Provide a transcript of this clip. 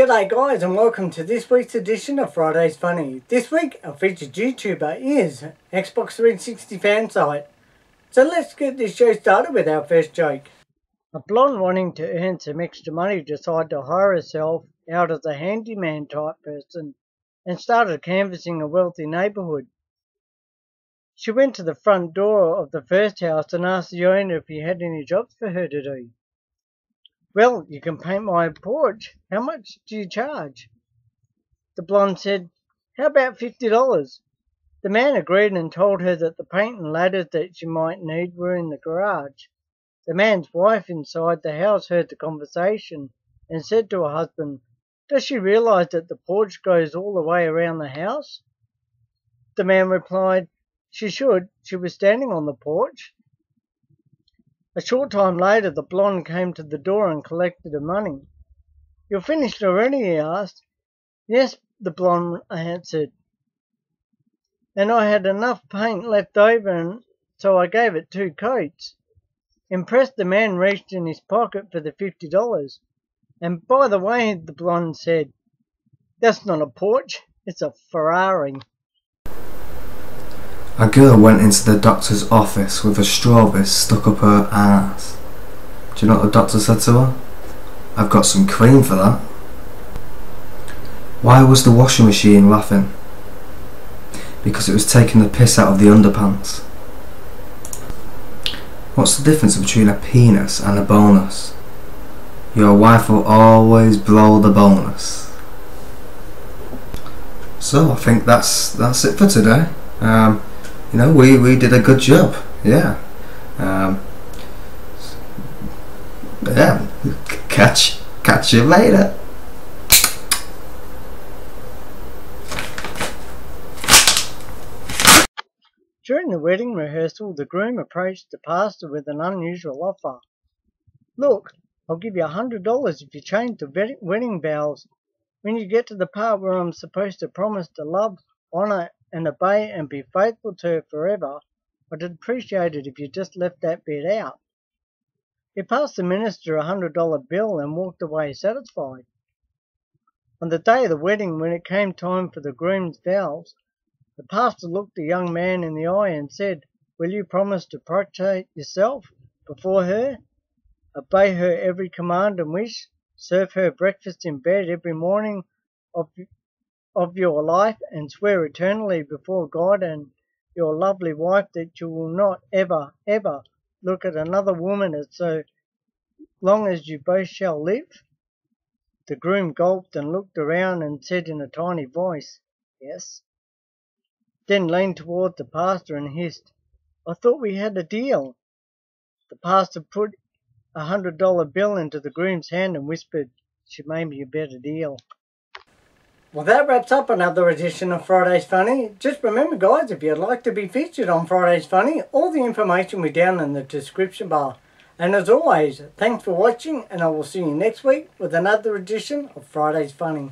G'day guys, and welcome to this week's edition of Friday's Funny. This week our featured YouTuber is Xbox 360 Fansite. So let's get this show started with our first joke. A blonde wanting to earn some extra money decided to hire herself out as a handyman type person and started canvassing a wealthy neighbourhood. She went to the front door of the first house and asked the owner if he had any jobs for her to do. "Well, you can paint my porch. How much do you charge?" The blonde said, "How about $50? The man agreed and told her that the paint and ladders that she might need were in the garage. The man's wife inside the house heard the conversation and said to her husband, "Does she realize that the porch goes all the way around the house?" The man replied, "She should. She was standing on the porch." A short time later, the blonde came to the door and collected her money. "You're finished already?" he asked. "Yes," the blonde answered. "And I had enough paint left over, and so I gave it 2 coats." Impressed, the man reached in his pocket for the $50. "And by the way," the blonde said, "that's not a porch, it's a Ferrari." A girl went into the doctor's office with a strawberry stuck up her ass. Do you know what the doctor said to her? "I've got some cream for that." Why was the washing machine laughing? Because it was taking the piss out of the underpants. What's the difference between a penis and a bonus? Your wife will always blow the bonus. So I think that's it for today. You know, we did a good job. Yeah. Yeah. Catch you later. During the wedding rehearsal, the groom approached the pastor with an unusual offer. "Look, I'll give you $100 if you change the wedding vows. When you get to the part where I'm supposed to promise to love, honor, and obey and be faithful to her forever, I'd appreciate it if you just left that bit out." He passed the minister a $100 bill and walked away satisfied. On the day of the wedding, when it came time for the groom's vows, the pastor looked the young man in the eye and said, "Will you promise to prostrate yourself before her, obey her every command and wish, serve her breakfast in bed every morning of your life, and swear eternally before God and your lovely wife that you will not ever, ever look at another woman as so long as you both shall live?" The groom gulped and looked around and said in a tiny voice, "Yes," then leaned toward the pastor and hissed, "I thought we had a deal." The pastor put a $100 bill into the groom's hand and whispered, "She made me a better deal." Well, that wraps up another edition of Friday's Funny. Just remember guys, if you'd like to be featured on Friday's Funny, all the information will be down in the description bar. And as always, thanks for watching, and I will see you next week with another edition of Friday's Funny.